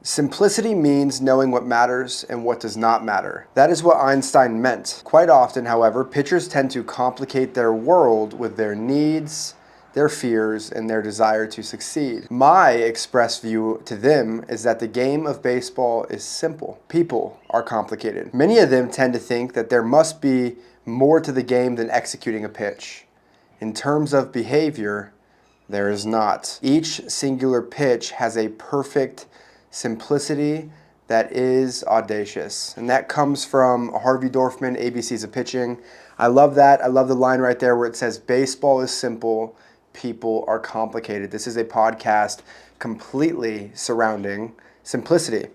Simplicity means knowing what matters and what does not matter. That is what Einstein meant. Quite often, however, pitchers tend to complicate their world with their needs, their fears, and their desire to succeed. My express view to them is that the game of baseball is simple. People are complicated. Many of them tend to think that there must be more to the game than executing a pitch. In terms of behavior, there is not. Each singular pitch has a perfect simplicity that is audacious. And that comes from Harvey Dorfman, ABCs of Pitching. I love that. I love the line right there where it says, baseball is simple, people are complicated. This is a podcast completely surrounding simplicity.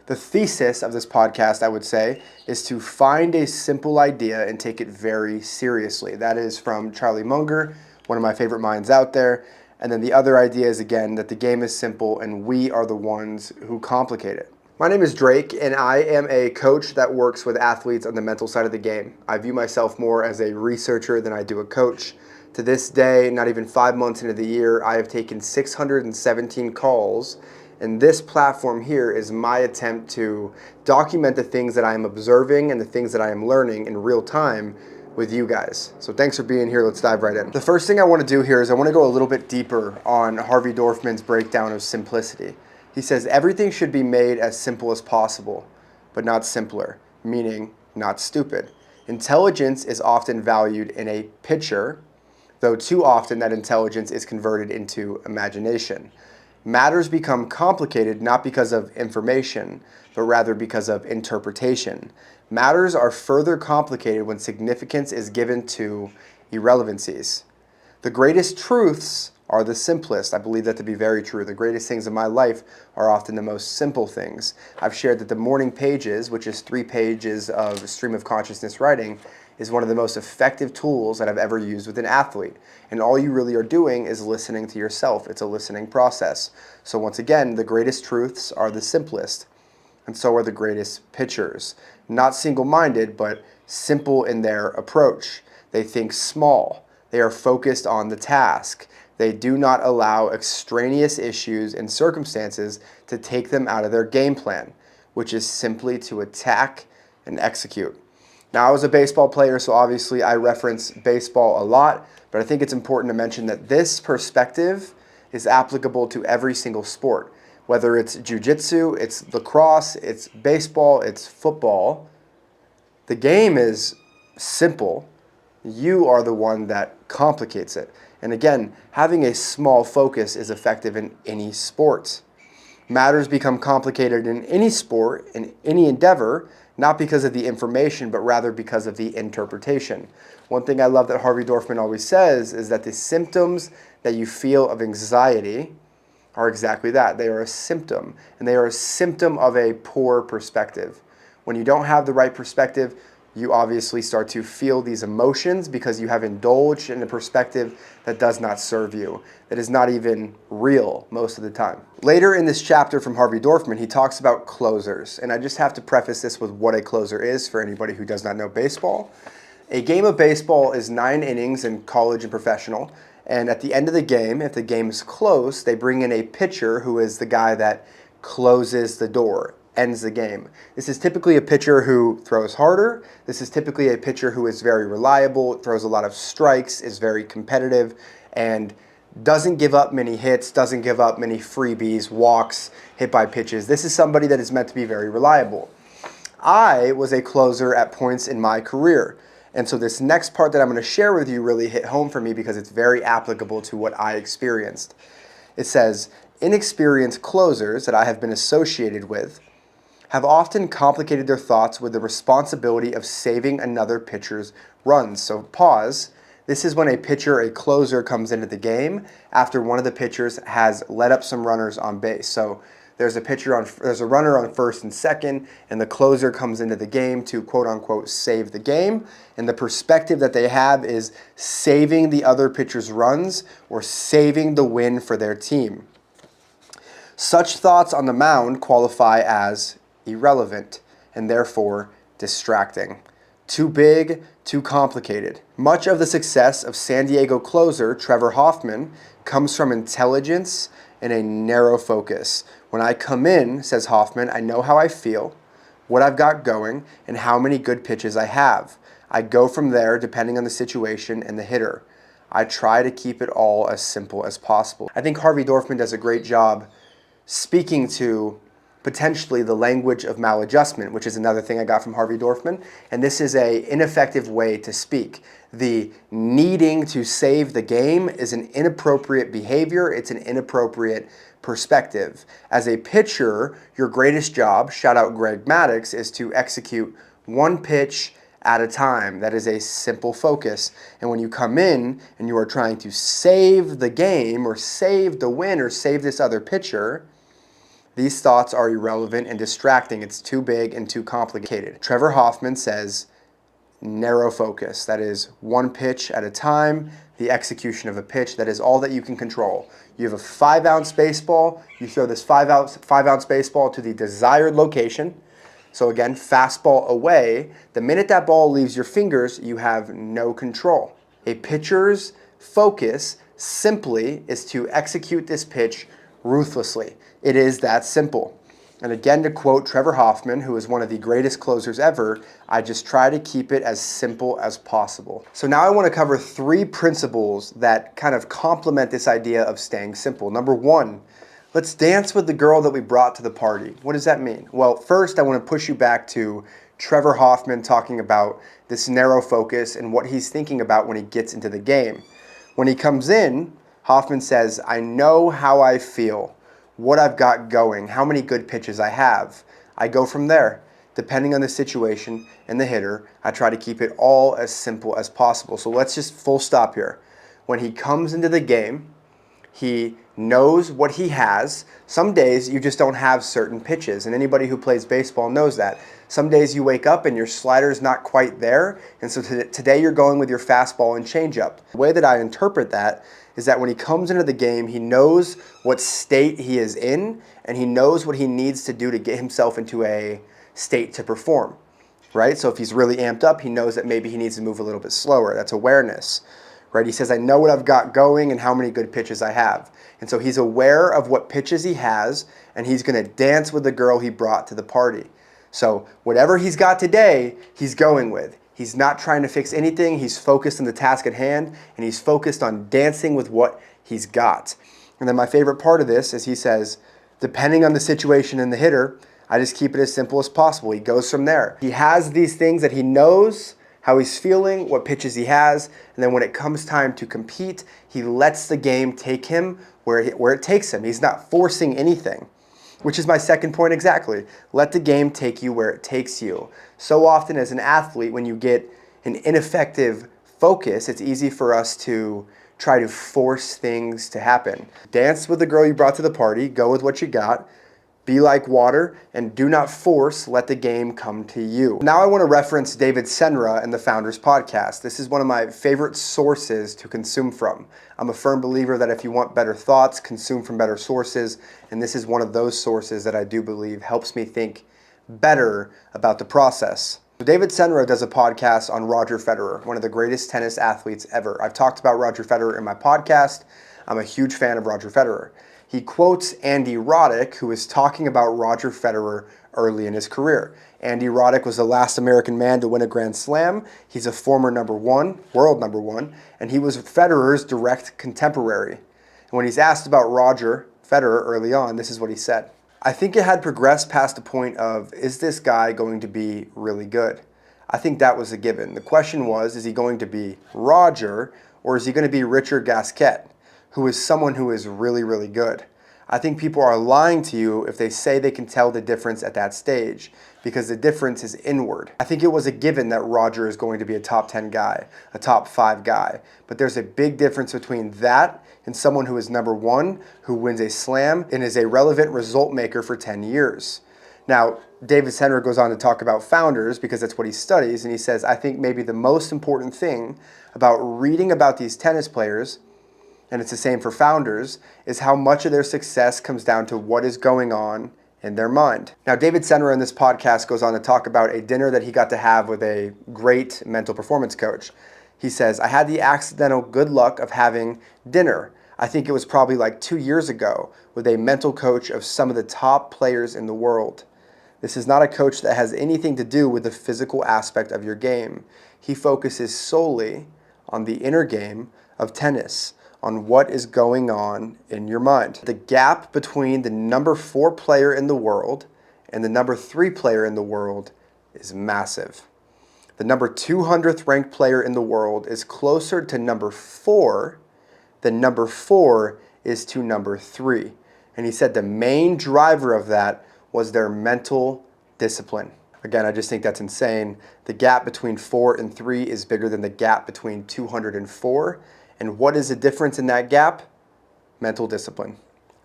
The thesis of this podcast, I would say, is to find a simple idea and take it very seriously. That is from Charlie Munger, one of my favorite minds out there. And then the other idea is, again, that the game is simple and we are the ones who complicate it. My name is Drake, and I am a coach that works with athletes on the mental side of the game. I view myself more as a researcher than I do a coach. To this day, not even 5 months into the year, I have taken 617 calls, and this platform here is my attempt to document the things that I am observing and the things that I am learning in real time with you guys. So thanks for being here. Let's dive right in. The first thing I want to do here is I want to go a little bit deeper on Harvey Dorfman's breakdown of simplicity. He says everything should be made as simple as possible, but not simpler, meaning not stupid. Intelligence is often valued in a pitcher, though too often that intelligence is converted into imagination. Matters become complicated not because of information, but rather because of interpretation. Matters are further complicated when significance is given to irrelevancies. The greatest truths are the simplest. I believe that to be very true. The greatest things in my life are often the most simple things. I've shared that the morning pages, which is 3 pages of stream of consciousness writing, is one of the most effective tools that I've ever used with an athlete. And all you really are doing is listening to yourself. It's a listening process. So once again, the greatest truths are the simplest. And so are the greatest pitchers. Not single-minded, but simple in their approach. They think small. They are focused on the task. They do not allow extraneous issues and circumstances to take them out of their game plan, which is simply to attack and execute. Now, I was a baseball player, so obviously I reference baseball a lot, but I think it's important to mention that this perspective is applicable to every single sport. Whether it's jiu-jitsu, it's lacrosse, it's baseball, it's football, the game is simple. You are the one that complicates it. And again, having a small focus is effective in any sport. Matters become complicated in any sport, in any endeavor, not because of the information, but rather because of the interpretation. One thing I love that Harvey Dorfman always says is that the symptoms that you feel of anxiety are exactly that. They are a symptom, and they are a symptom of a poor perspective. When you don't have the right perspective, you obviously start to feel these emotions because you have indulged in a perspective that does not serve you, that is not even real most of the time. Later in this chapter from Harvey Dorfman, he talks about closers, and I just have to preface this with what a closer is for anybody who does not know baseball. A game of baseball is 9 innings in college and professional. And at the end of the game, if the game is close, they bring in a pitcher who is the guy that closes the door, ends the game. This is typically a pitcher who throws harder. This is typically a pitcher who is very reliable, throws a lot of strikes, is very competitive, and doesn't give up many hits, doesn't give up many freebies, walks, hit by pitches. This is somebody that is meant to be very reliable. I was a closer at points in my career. And so this next part that I'm going to share with you really hit home for me because it's very applicable to what I experienced. It says, inexperienced closers that I have been associated with have often complicated their thoughts with the responsibility of saving another pitcher's runs. So pause. This is when a pitcher, a closer, comes into the game after one of the pitchers has let up some runners on base. So there's a runner on first and second, and the closer comes into the game to quote-unquote save the game. And the perspective that they have is saving the other pitcher's runs or saving the win for their team. Such thoughts on the mound qualify as irrelevant and therefore distracting. Too big, too complicated. Much of the success of San Diego closer Trevor Hoffman comes from intelligence and a narrow focus. When I come in, says Hoffman, I know how I feel, what I've got going, and how many good pitches I have. I go from there depending on the situation and the hitter. I try to keep it all as simple as possible. I think Harvey Dorfman does a great job speaking to potentially the language of maladjustment, which is another thing I got from Harvey Dorfman. And this is an ineffective way to speak. The needing to save the game is an inappropriate behavior. It's an inappropriate perspective. As a pitcher, your greatest job, shout out Greg Maddux, is to execute one pitch at a time. That is a simple focus. And when you come in and you are trying to save the game or save the win or save this other pitcher, these thoughts are irrelevant and distracting. It's too big and too complicated. Trevor Hoffman says narrow focus. That is one pitch at a time, the execution of a pitch. That is all that you can control. You have a 5-ounce baseball. You throw this 5-ounce baseball to the desired location. So again, fastball away. The minute that ball leaves your fingers, you have no control. A pitcher's focus simply is to execute this pitch ruthlessly. It is that simple. And again, to quote Trevor Hoffman, who is one of the greatest closers ever, I just try to keep it as simple as possible. So now I want to cover 3 principles that kind of complement this idea of staying simple. Number 1, let's dance with the girl that we brought to the party. What does that mean? Well, first I want to push you back to Trevor Hoffman talking about this narrow focus and what he's thinking about when he gets into the game. When he comes in, Hoffman says, I know how I feel, what I've got going, how many good pitches I have. I go from there. Depending on the situation and the hitter, I try to keep it all as simple as possible. So let's just full stop here. When he comes into the game, he knows what he has. Some days you just don't have certain pitches, and anybody who plays baseball knows that. Some days you wake up and your slider's not quite there, and so today you're going with your fastball and changeup. The way that I interpret that is that when he comes into the game, he knows what state he is in, and he knows what he needs to do to get himself into a state to perform, right? So if he's really amped up, he knows that maybe he needs to move a little bit slower. That's awareness, right? He says, I know what I've got going and how many good pitches I have. And so he's aware of what pitches he has, and he's going to dance with the girl he brought to the party. So whatever he's got today, he's going with. He's not trying to fix anything. He's focused on the task at hand, and he's focused on dancing with what he's got. And then my favorite part of this is he says, depending on the situation and the hitter, I just keep it as simple as possible. He goes from there. He has these things that he knows, how he's feeling, what pitches he has, and then when it comes time to compete, he lets the game take him where it takes him. He's not forcing anything, which is my second point exactly. Let the game take you where it takes you. So often as an athlete, when you get an ineffective focus, it's easy for us to try to force things to happen. Dance with the girl you brought to the party, go with what you got, be like water, and do not force, let the game come to you. Now I want to reference David Senra in the Founders Podcast. This is one of my favorite sources to consume from. I'm a firm believer that if you want better thoughts, consume from better sources, and this is one of those sources that I do believe helps me think better about the process. David Senra does a podcast on Roger Federer, one of the greatest tennis athletes ever. I've talked about Roger Federer in my podcast. I'm a huge fan of Roger Federer. He quotes Andy Roddick, who is talking about Roger Federer early in his career. Andy Roddick was the last American man to win a Grand Slam. He's a former world number one, and he was Federer's direct contemporary. And when he's asked about Roger Federer early on, this is what he said. I think it had progressed past the point of, is this guy going to be really good? I think that was a given. The question was, is he going to be Roger, or is he going to be Richard Gasquet, who is someone who is really, really good? I think people are lying to you if they say they can tell the difference at that stage, because the difference is inward. I think it was a given that Roger is going to be a top 10 guy, a top 5 guy, but there's a big difference between that and someone who is number 1, who wins a slam and is a relevant result maker for 10 years. Now, David Senra goes on to talk about founders because that's what he studies, and he says, I think maybe the most important thing about reading about these tennis players, and it's the same for founders, is how much of their success comes down to what is going on in their mind. Now, David Senra in this podcast goes on to talk about a dinner that he got to have with a great mental performance coach. He says, I had the accidental good luck of having dinner. I think it was probably like 2 years ago, with a mental coach of some of the top players in the world. This is not a coach that has anything to do with the physical aspect of your game. He focuses solely on the inner game of tennis, on what is going on in your mind. The gap between the number 4 player in the world and the number 3 player in the world is massive. The number 200th ranked player in the world is closer to number 4 than number 4 is to number 3. And he said the main driver of that was their mental discipline. Again, I just think that's insane. The gap between 4 and 3 is bigger than the gap between 200 and 4. And what is the difference in that gap? Mental discipline.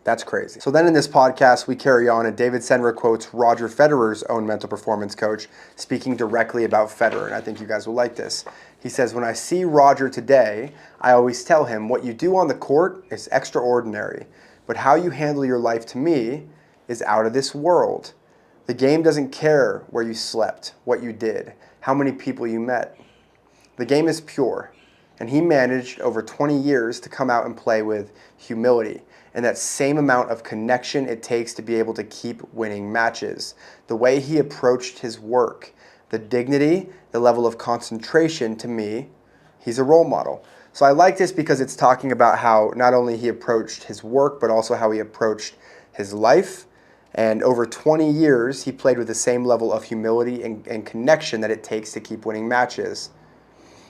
That's crazy. So then in this podcast, we carry on, and David Senra quotes Roger Federer's own mental performance coach speaking directly about Federer, and I think you guys will like this. He says, when I see Roger today, I always tell him, what you do on the court is extraordinary, but how you handle your life to me is out of this world. The game doesn't care where you slept, what you did, how many people you met. The game is pure, and he managed over 20 years to come out and play with humility and that same amount of connection it takes to be able to keep winning matches. The way he approached his work, the dignity, the level of concentration, to me, he's a role model. So I like this because it's talking about how not only he approached his work, but also how he approached his life. And over 20 years, he played with the same level of humility and connection that it takes to keep winning matches.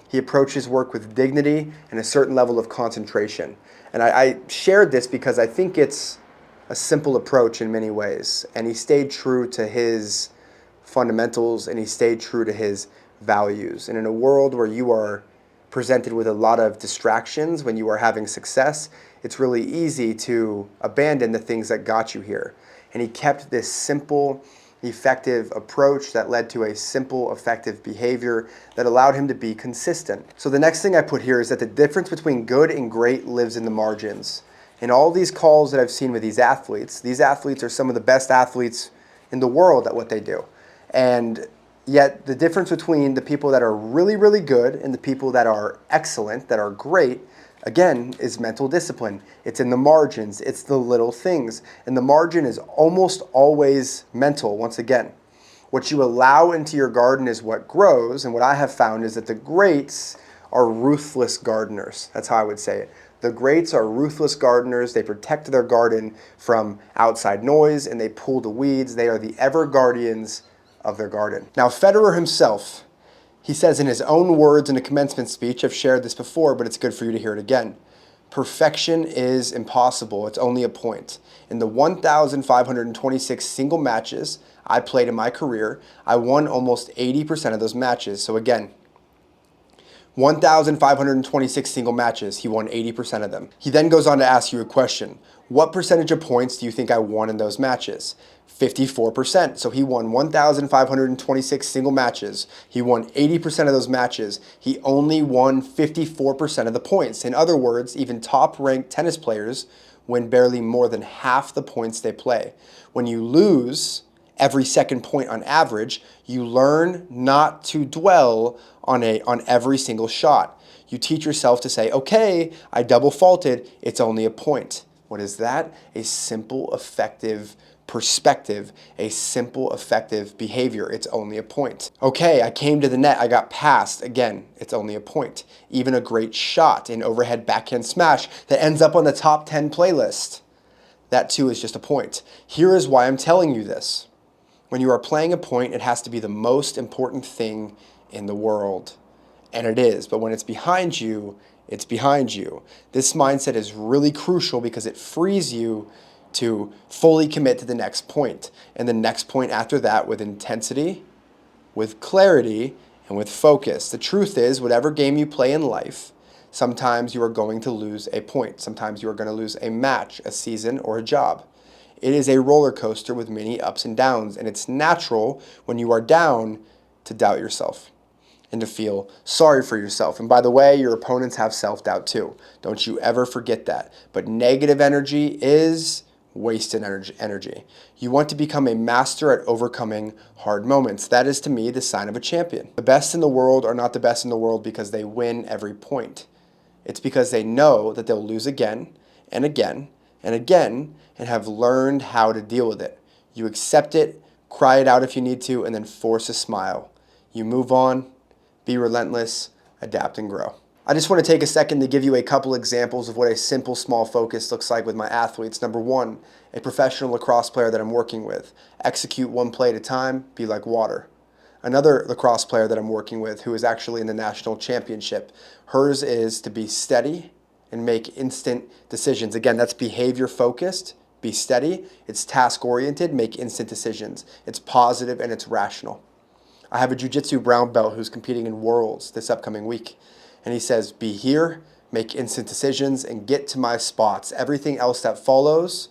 He approached his work with dignity and a certain level of concentration. And I shared this because I think it's a simple approach in many ways. And he stayed true to his fundamentals and he stayed true to his values. And in a world where you are presented with a lot of distractions when you are having success, it's really easy to abandon the things that got you here. And he kept this simple, effective approach that led to a simple, effective behavior that allowed him to be consistent. So the next thing I put here is that the difference between good and great lives in the margins. In all these calls that I've seen with these athletes are some of the best athletes in the world at what they do. And yet the difference between the people that are really, really good and the people that are excellent, that are great, again, is mental discipline. It's in the margins. It's the little things. And the margin is almost always mental, once again. What you allow into your garden is what grows. And what I have found is that the greats are ruthless gardeners. That's how I would say it. The greats are ruthless gardeners. They protect their garden from outside noise and they pull the weeds. They are the ever guardians of their garden. Now, Federer himself, he says in his own words in a commencement speech, I've shared this before, but it's good for you to hear it again. Perfection is impossible. It's only a point. In the 1,526 single matches I played in my career, I won almost 80% of those matches. So again, 1,526 single matches, he won 80% of them. He then goes on to ask you a question. What percentage of points do you think I won in those matches? 54%. So he won 1,526 single matches. He won 80% of those matches. He only won 54% of the points. In other words, even top-ranked tennis players win barely more than half the points they play. When you lose every second point on average, you learn not to dwell on every single shot. You teach yourself to say, okay, I double faulted, it's only a point. What is that? A simple, effective perspective, a simple, effective behavior. It's only a point. Okay, I came to the net, I got passed. Again, it's only a point. Even a great shot, an overhead backhand smash that ends up on the top 10 playlist, that too is just a point. Here is why I'm telling you this. When you are playing a point, it has to be the most important thing in the world. And it is, but when it's behind you, it's behind you. This mindset is really crucial because it frees you to fully commit to the next point. And the next point after that with intensity, with clarity, and with focus. The truth is, whatever game you play in life, sometimes you are going to lose a point. Sometimes you are going to lose a match, a season, or a job. It is a roller coaster with many ups and downs, and it's natural when you are down to doubt yourself and to feel sorry for yourself. And by the way, your opponents have self-doubt too. Don't you ever forget that. But negative energy is wasted energy. You want to become a master at overcoming hard moments. That is, to me, the sign of a champion. The best in the world are not the best in the world because they win every point. It's because they know that they'll lose again, and again and again and have learned how to deal with it. You accept it, cry it out if you need to, and then force a smile. You move on, be relentless, adapt and grow. I just want to take a second to give you a couple examples of what a simple small focus looks like with my athletes. Number one, a professional lacrosse player that I'm working with. Execute one play at a time, be like water. Another lacrosse player that I'm working with who is actually in the national championship. Hers is to be steady and make instant decisions. Again, that's behavior focused. Be steady. It's task oriented, make instant decisions. It's positive and it's rational. I have a jiu-jitsu brown belt who's competing in Worlds this upcoming week. And he says, be here, make instant decisions, and get to my spots. Everything else that follows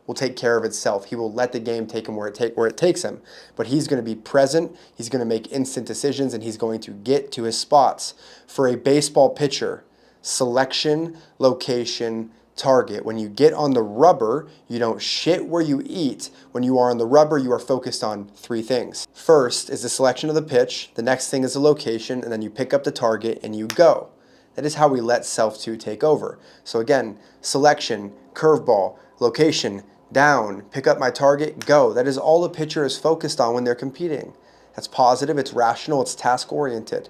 will take care of itself. He will let the game take him where it takes him. But he's going to be present, he's going to make instant decisions, and he's going to get to his spots. For a baseball pitcher, selection, location, target. When you get on the rubber, you don't shit where you eat. When you are on the rubber, you are focused on three things. First is the selection of the pitch, the next thing is the location, and then you pick up the target and you go. That is how we let self-2 take over. So again, selection, curveball, location, down, pick up my target, go. That is all the pitcher is focused on when they're competing. That's positive, it's rational, it's task-oriented.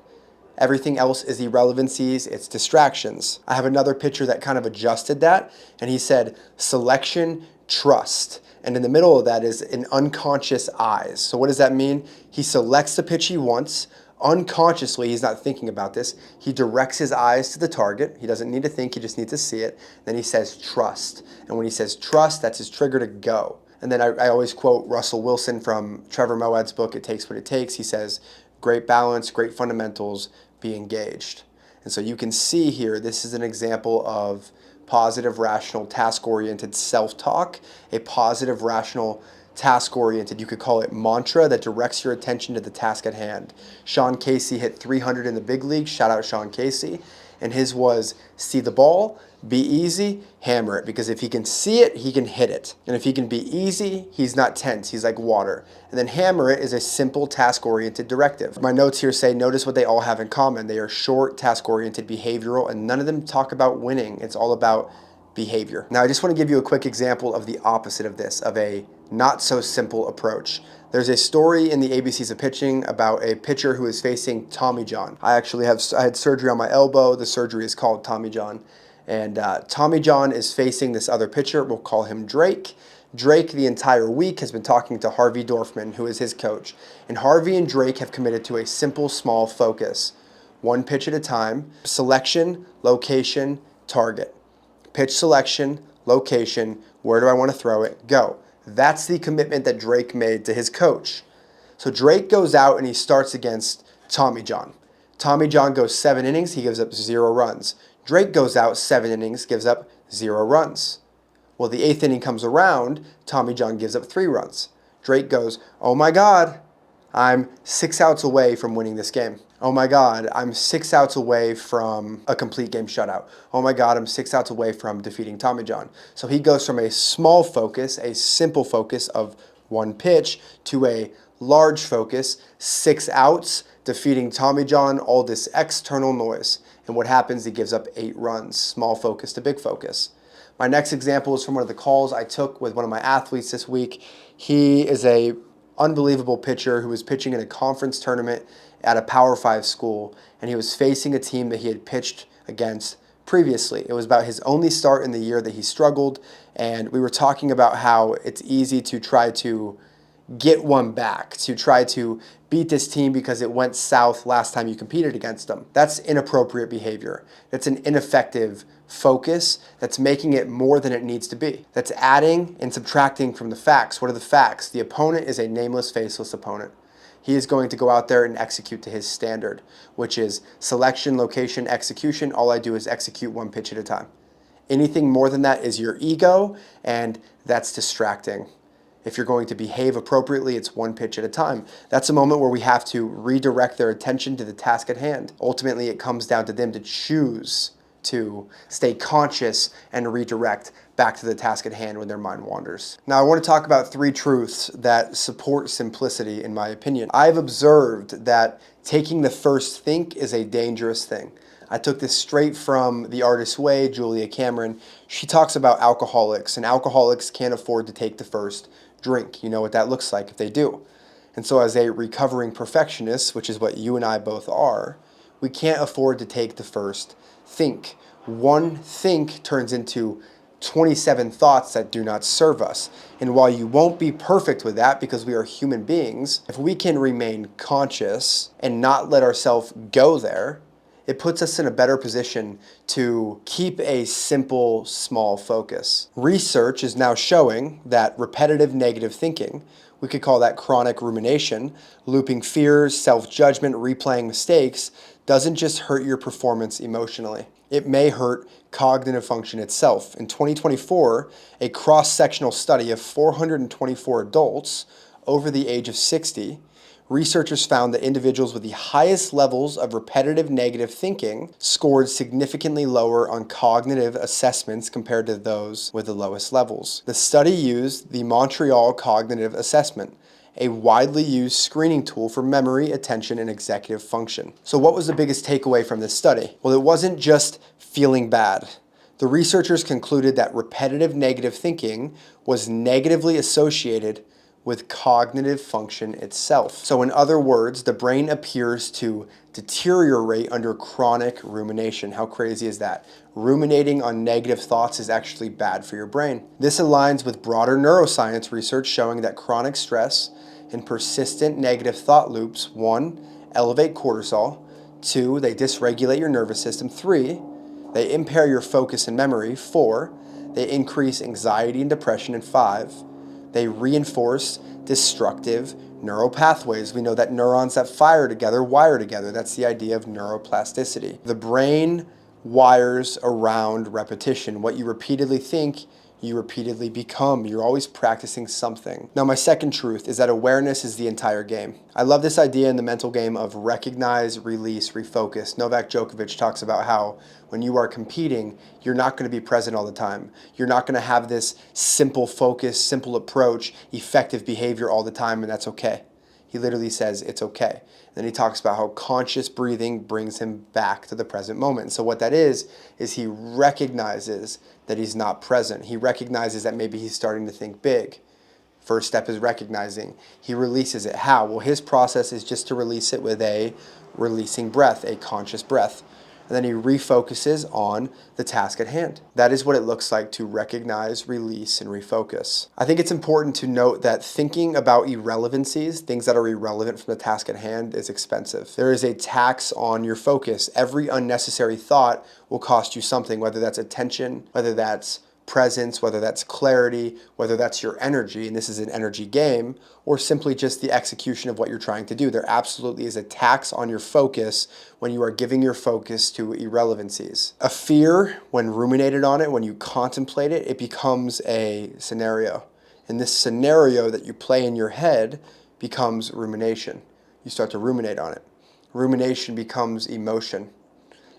Everything else is irrelevancies, it's distractions. I have another pitcher that kind of adjusted that, and he said selection, trust. And in the middle of that is an unconscious eyes. So what does that mean? He selects the pitch he wants. Unconsciously, he's not thinking about this. He directs his eyes to the target. He doesn't need to think, he just needs to see it. Then he says trust. And when he says trust, that's his trigger to go. And then I always quote Russell Wilson from Trevor Moawad's book, It Takes What It Takes. He says, great balance, great fundamentals, be engaged. And so you can see here, this is an example of positive, rational, task-oriented self-talk, a positive, rational, task-oriented, you could call it mantra that directs your attention to the task at hand. Sean Casey hit 300 in the big league, shout out Sean Casey, and his was see the ball, be easy, hammer it, because if he can see it, he can hit it. And if he can be easy, he's not tense, he's like water. And then hammer it is a simple task-oriented directive. My notes here say, notice what they all have in common. They are short, task-oriented, behavioral, and none of them talk about winning. It's all about behavior. Now, I just want to give you a quick example of the opposite of this, of a not so simple approach. There's a story in the ABCs of Pitching about a pitcher who is facing Tommy John. I had surgery on my elbow. The surgery is called Tommy John. And Tommy John is facing this other pitcher. We'll call him Drake. Drake, the entire week, has been talking to Harvey Dorfman, who is his coach. And Harvey and Drake have committed to a simple, small focus. One pitch at a time, selection, location, target. Pitch selection, location, where do I want to throw it, go. That's the commitment that Drake made to his coach. So Drake goes out and he starts against Tommy John. Tommy John goes 7 innings, he gives up 0 runs. Drake goes out 7 innings, gives up 0 runs. Well, the 8th inning comes around, Tommy John gives up 3 runs. Drake goes, oh my God, I'm 6 outs away from winning this game. Oh my God, I'm 6 outs away from a complete game shutout. Oh my God, I'm 6 outs away from defeating Tommy John. So he goes from a small focus, a simple focus of one pitch, to a large focus, 6 outs, defeating Tommy John, all this external noise. And what happens, he gives up 8 runs, small focus to big focus. My next example is from one of the calls I took with one of my athletes this week. He is a unbelievable pitcher who was pitching in a conference tournament at a Power 5 school, and he was facing a team that he had pitched against previously. It was about his only start in the year that he struggled, and we were talking about how it's easy to try to get one back, to try to beat this team because it went south last time you competed against them. That's inappropriate behavior. That's an ineffective focus that's making it more than it needs to be. That's adding and subtracting from the facts. What are the facts? The opponent is a nameless, faceless opponent. He is going to go out there and execute to his standard, which is selection, location, execution. All I do is execute one pitch at a time. Anything more than that is your ego, and that's distracting. If you're going to behave appropriately, it's one pitch at a time. That's a moment where we have to redirect their attention to the task at hand. Ultimately, it comes down to them to choose to stay conscious and redirect back to the task at hand when their mind wanders. Now, I want to talk about 3 truths that support simplicity, in my opinion. I've observed that taking the first think is a dangerous thing. I took this straight from The Artist's Way, Julia Cameron. She talks about alcoholics, and alcoholics can't afford to take the first drink. You know what that looks like if they do. And so as a recovering perfectionist, which is what you and I both are, we can't afford to take the first think. One think turns into 27 thoughts that do not serve us. And while you won't be perfect with that because we are human beings, if we can remain conscious and not let ourselves go there, it puts us in a better position to keep a simple, small focus. Research is now showing that repetitive negative thinking, we could call that chronic rumination, looping fears, self-judgment, replaying mistakes, doesn't just hurt your performance emotionally. It may hurt cognitive function itself. In 2024, a cross-sectional study of 424 adults over the age of 60, researchers found that individuals with the highest levels of repetitive negative thinking scored significantly lower on cognitive assessments compared to those with the lowest levels. The study used the Montreal Cognitive Assessment, a widely used screening tool for memory, attention, and executive function. So what was the biggest takeaway from this study? Well, it wasn't just feeling bad. The researchers concluded that repetitive negative thinking was negatively associated with cognitive function itself. So in other words, the brain appears to deteriorate under chronic rumination. How crazy is that? Ruminating on negative thoughts is actually bad for your brain. This aligns with broader neuroscience research showing that chronic stress and persistent negative thought loops, 1, elevate cortisol, 2, they dysregulate your nervous system, 3, they impair your focus and memory, 4, they increase anxiety and depression, and 5, they reinforce destructive neural pathways. We know that neurons that fire together wire together. That's the idea of neuroplasticity. The brain wires around repetition. What you repeatedly think, you repeatedly become. You're always practicing something. Now, my second truth is that awareness is the entire game. I love this idea in the mental game of recognize, release, refocus. Novak Djokovic talks about how when you are competing, you're not going to be present all the time. You're not going to have this simple focus, simple approach, effective behavior all the time, and that's okay. He literally says it's okay. Then he talks about how conscious breathing brings him back to the present moment. So what that is he recognizes that he's not present. He recognizes that maybe he's starting to think big. First step is recognizing. He releases it. How? Well, his process is just to release it with a releasing breath, a conscious breath. And then he refocuses on the task at hand. That is what it looks like to recognize, release, and refocus. I think it's important to note that thinking about irrelevancies, things that are irrelevant from the task at hand, is expensive. There is a tax on your focus. Every unnecessary thought will cost you something, whether that's attention, whether that's presence, whether that's clarity, whether that's your energy, and this is an energy game, or simply just the execution of what you're trying to do. There absolutely is a tax on your focus when you are giving your focus to irrelevancies. A fear, when ruminated on it, when you contemplate it, it becomes a scenario. And this scenario that you play in your head becomes rumination. You start to ruminate on it. Rumination becomes emotion,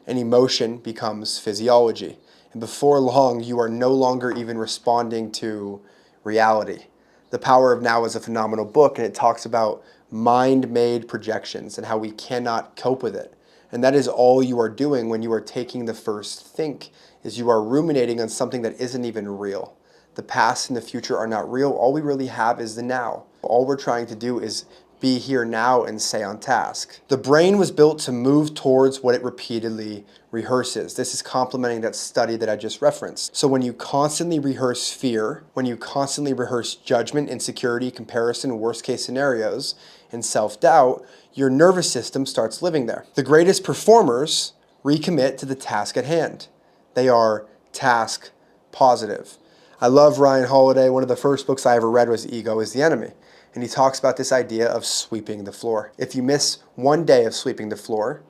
and emotion becomes physiology. And before long, you are no longer even responding to reality. The Power of Now is a phenomenal book, and it talks about mind-made projections and how we cannot cope with it. And that is all you are doing when you are taking the first think, is you are ruminating on something that isn't even real. The past and the future are not real. All we really have is the now. All we're trying to do is be here now and stay on task. The brain was built to move towards what it repeatedly rehearses. This is complementing that study that I just referenced. So when you constantly rehearse fear, when you constantly rehearse judgment, insecurity, comparison, worst case scenarios, and self-doubt, your nervous system starts living there. The greatest performers recommit to the task at hand. They are task positive. I love Ryan Holiday. One of the first books I ever read was Ego is the Enemy. And he talks about this idea of sweeping the floor. If you miss one day of sweeping the floor,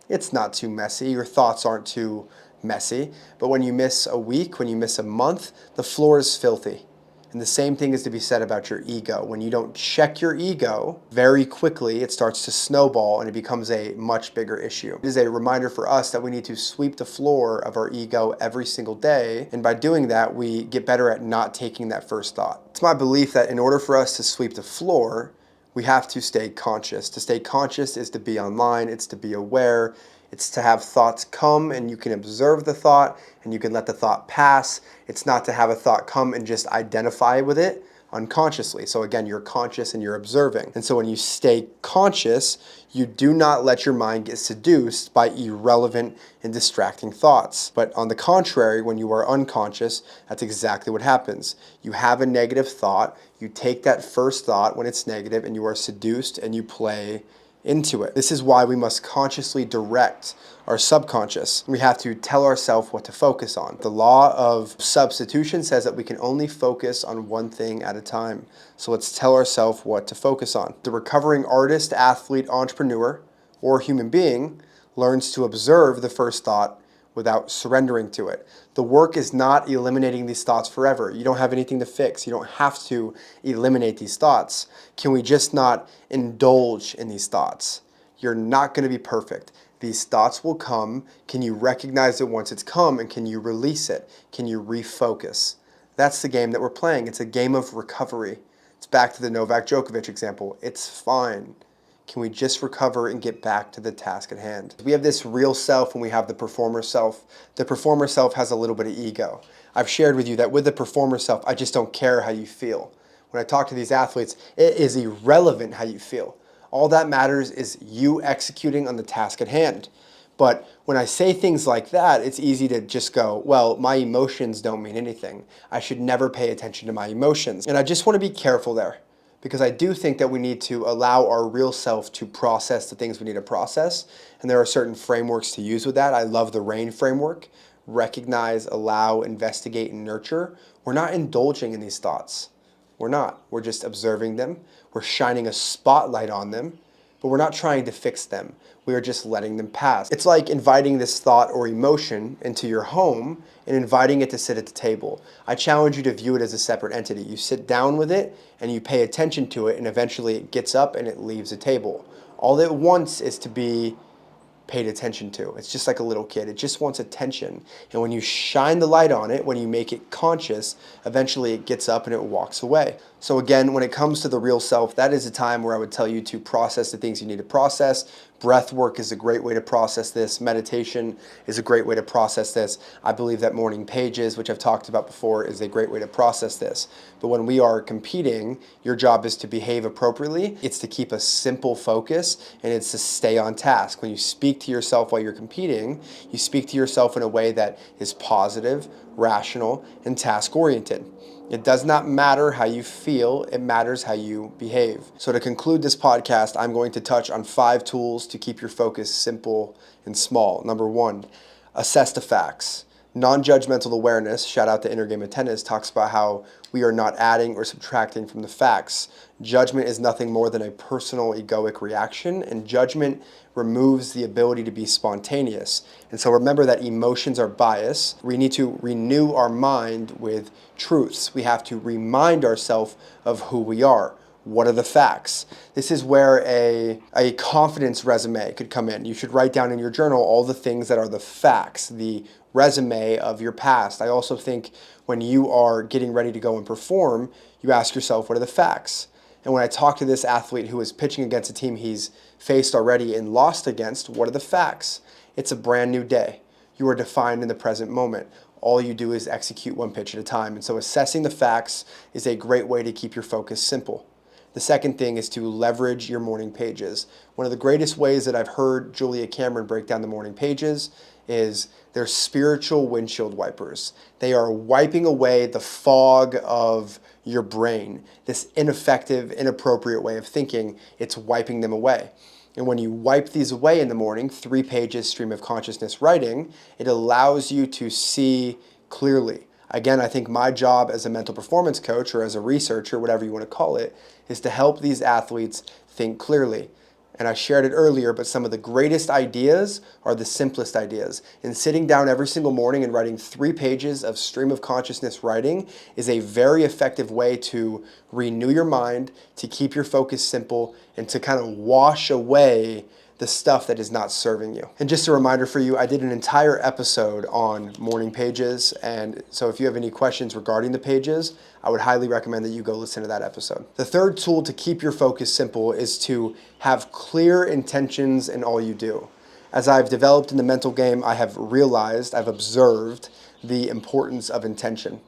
it's not too messy. Your thoughts aren't too messy. But when you miss a week, when you miss a month, the floor is filthy. And the same thing is to be said about your ego. When you don't check your ego, very quickly it starts to snowball and it becomes a much bigger issue. It is a reminder for us that we need to sweep the floor of our ego every single day. And by doing that, we get better at not taking that first thought. It's my belief that in order for us to sweep the floor, we have to stay conscious. To stay conscious is to be online, it's to be aware, It's to have thoughts come and you can observe the thought and you can let the thought pass. It's not to have a thought come and just identify with it unconsciously. So again, you're conscious and you're observing. And so when you stay conscious, you do not let your mind get seduced by irrelevant and distracting thoughts. But on the contrary, when you are unconscious, that's exactly what happens. You have a negative thought, you take that first thought when it's negative and you are seduced and you play into it. This is why we must consciously direct our subconscious. We have to tell ourselves what to focus on. The law of substitution says that we can only focus on one thing at a time. So let's tell ourselves what to focus on. The recovering artist, athlete, entrepreneur, or human being learns to observe the first thought without surrendering to it. The work is not eliminating these thoughts forever. You don't have anything to fix. You don't have to eliminate these thoughts. Can we just not indulge in these thoughts? You're not going to be perfect. These thoughts will come. Can you recognize it once it's come, and can you release it? Can you refocus? That's the game that we're playing. It's a game of recovery. It's back to the Novak Djokovic example. It's fine. Can we just recover and get back to the task at hand? We have this real self and we have the performer self. The performer self has a little bit of ego. I've shared with you that with the performer self, I just don't care how you feel. When I talk to these athletes, it is irrelevant how you feel. All that matters is you executing on the task at hand. But when I say things like that, it's easy to just go, well, my emotions don't mean anything. I should never pay attention to my emotions. And I just want to be careful there, because I do think that we need to allow our real self to process the things we need to process. And there are certain frameworks to use with that. I love the RAIN framework: recognize, allow, investigate, and nurture. We're not indulging in these thoughts. We're not. We're just observing them. We're shining a spotlight on them, but we're not trying to fix them. We are just letting them pass. It's like inviting this thought or emotion into your home and inviting it to sit at the table. I challenge you to view it as a separate entity. You sit down with it and you pay attention to it, and eventually it gets up and it leaves the table. All it wants is to be paid attention to. It's just like a little kid. It just wants attention. And when you shine the light on it, when you make it conscious, eventually it gets up and it walks away. So again, when it comes to the real self, that is a time where I would tell you to process the things you need to process. Breath work is a great way to process this. Meditation is a great way to process this. I believe that morning pages, which I've talked about before, is a great way to process this. But when we are competing, your job is to behave appropriately. It's to keep a simple focus, and it's to stay on task. When you speak to yourself while you're competing, you speak to yourself in a way that is positive, rational, and task-oriented. It does not matter how you feel, it matters how you behave. So to conclude this podcast, I'm going to touch on 5 tools to keep your focus simple and small. Number 1, assess the facts. Non-judgmental awareness, shout out to Inner Game of Tennis, talks about how we are not adding or subtracting from the facts. Judgment is nothing more than a personal egoic reaction, and judgment removes the ability to be spontaneous. And so remember that emotions are biased. We need to renew our mind with truths. We have to remind ourselves of who we are. What are the facts? This is where a confidence resume could come in. You should write down in your journal all the things that are the facts, the resume of your past. I also think when you are getting ready to go and perform, you ask yourself, what are the facts? And when I talk to this athlete who is pitching against a team he's faced already and lost against, what are the facts? It's a brand new day. You are defined in the present moment. All you do is execute one pitch at a time. And so assessing the facts is a great way to keep your focus simple. The second thing is to leverage your morning pages. One of the greatest ways that I've heard Julia Cameron break down the morning pages is they're spiritual windshield wipers. They are wiping away the fog of your brain. This ineffective, inappropriate way of thinking, it's wiping them away. And when you wipe these away in the morning, 3 pages stream of consciousness writing, it allows you to see clearly. Again, I think my job as a mental performance coach or as a researcher, whatever you want to call it, is to help these athletes think clearly. And I shared it earlier, but some of the greatest ideas are the simplest ideas. And sitting down every single morning and writing 3 pages of stream of consciousness writing is a very effective way to renew your mind, to keep your focus simple, and to kind of wash away the stuff that is not serving you. And just a reminder for you, I did an entire episode on morning pages, and so if you have any questions regarding the pages, I would highly recommend that you go listen to that episode. The third tool to keep your focus simple is to have clear intentions in all you do. As I've developed in the mental game, I have realized, I've observed the importance of intention.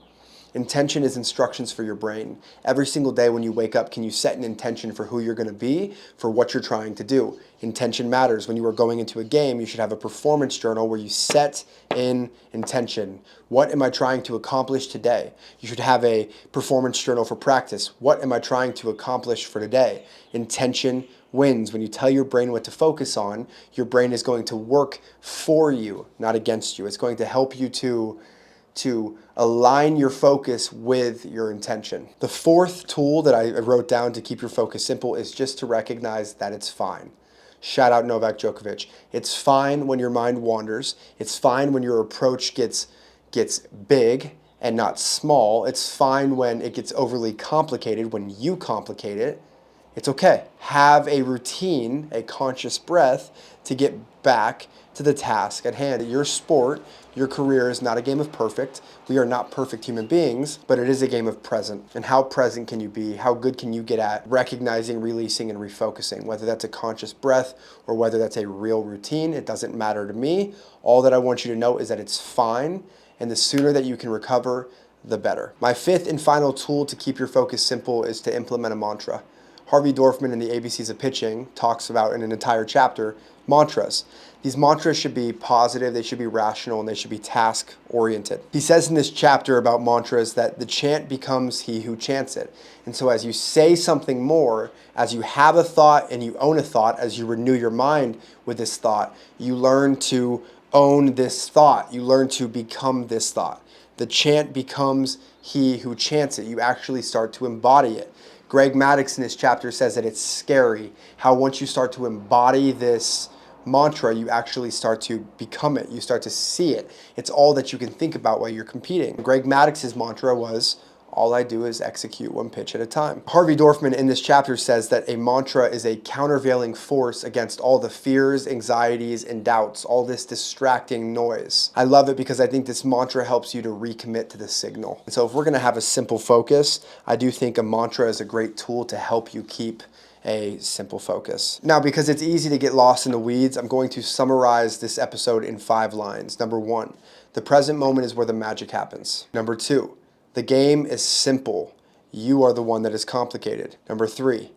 Intention is instructions for your brain. Every single day when you wake up, can you set an intention for who you're going to be, for what you're trying to do? Intention matters. When you are going into a game, you should have a performance journal where you set in intention. What am I trying to accomplish today? You should have a performance journal for practice. What am I trying to accomplish for today? Intention wins. When you tell your brain what to focus on, your brain is going to work for you, not against you. It's going to help you to align your focus with your intention. The fourth tool that I wrote down to keep your focus simple is just to recognize that it's fine. Shout out Novak Djokovic. It's fine when your mind wanders. It's fine when your approach gets big and not small. It's fine when it gets overly complicated, when you complicate it. It's okay. Have a routine, a conscious breath to get back to the task at hand. Your sport, your career is not a game of perfect. We are not perfect human beings, but it is a game of present. And how present can you be? How good can you get at recognizing, releasing, and refocusing? Whether that's a conscious breath or whether that's a real routine, it doesn't matter to me. All that I want you to know is that it's fine, and the sooner that you can recover, the better. My fifth and final tool to keep your focus simple is to implement a mantra. Harvey Dorfman in the ABCs of Pitching talks about in an entire chapter mantras. These mantras should be positive, they should be rational, and they should be task oriented. He says in this chapter about mantras that the chant becomes he who chants it. And so as you say something more, as you have a thought and you own a thought, as you renew your mind with this thought, you learn to own this thought. You learn to become this thought. The chant becomes he who chants it. You actually start to embody it. Greg Maddox in this chapter says that it's scary how once you start to embody this mantra, you actually start to become it. You start to see it. It's all that you can think about while you're competing. Greg Maddox's mantra was, all I do is execute one pitch at a time. Harvey Dorfman in this chapter says that a mantra is a countervailing force against all the fears, anxieties, and doubts, all this distracting noise. I love it because I think this mantra helps you to recommit to the signal. And so if we're gonna have a simple focus, I do think a mantra is a great tool to help you keep a simple focus. Now, because it's easy to get lost in the weeds, I'm going to summarize this episode in 5 lines. Number 1, the present moment is where the magic happens. Number 2, the game is simple. You are the one that is complicated. Number 3,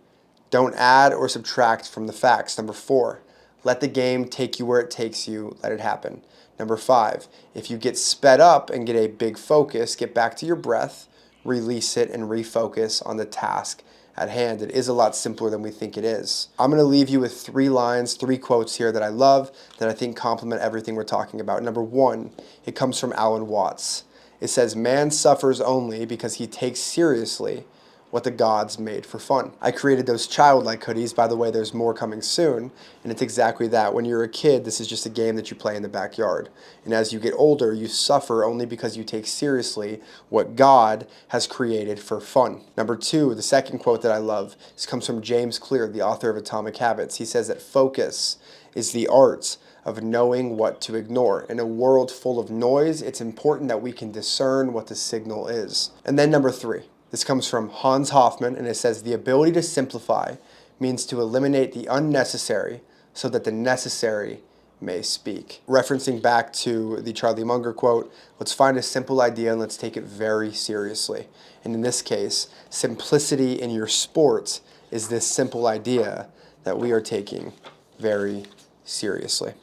don't add or subtract from the facts. Number 4, let the game take you where it takes you. Let it happen. Number 5, if you get sped up and get a big focus, get back to your breath, release it, and refocus on the task at hand. It is a lot simpler than we think it is. I'm going to leave you with 3 lines, 3 quotes here that I love, that I think complement everything we're talking about. Number 1, it comes from Alan Watts. It says, man suffers only because he takes seriously what the gods made for fun. I created those childlike hoodies. By the way, there's more coming soon. And it's exactly that. When you're a kid, this is just a game that you play in the backyard. And as you get older, you suffer only because you take seriously what God has created for fun. Number 2, the second quote that I love, this comes from James Clear, the author of Atomic Habits. He says that focus is the art of knowing what to ignore. In a world full of noise, it's important that we can discern what the signal is. And then number 3, this comes from Hans Hofmann, and it says, the ability to simplify means to eliminate the unnecessary so that the necessary may speak. Referencing back to the Charlie Munger quote, let's find a simple idea and let's take it very seriously. And in this case, simplicity in your sports is this simple idea that we are taking very seriously.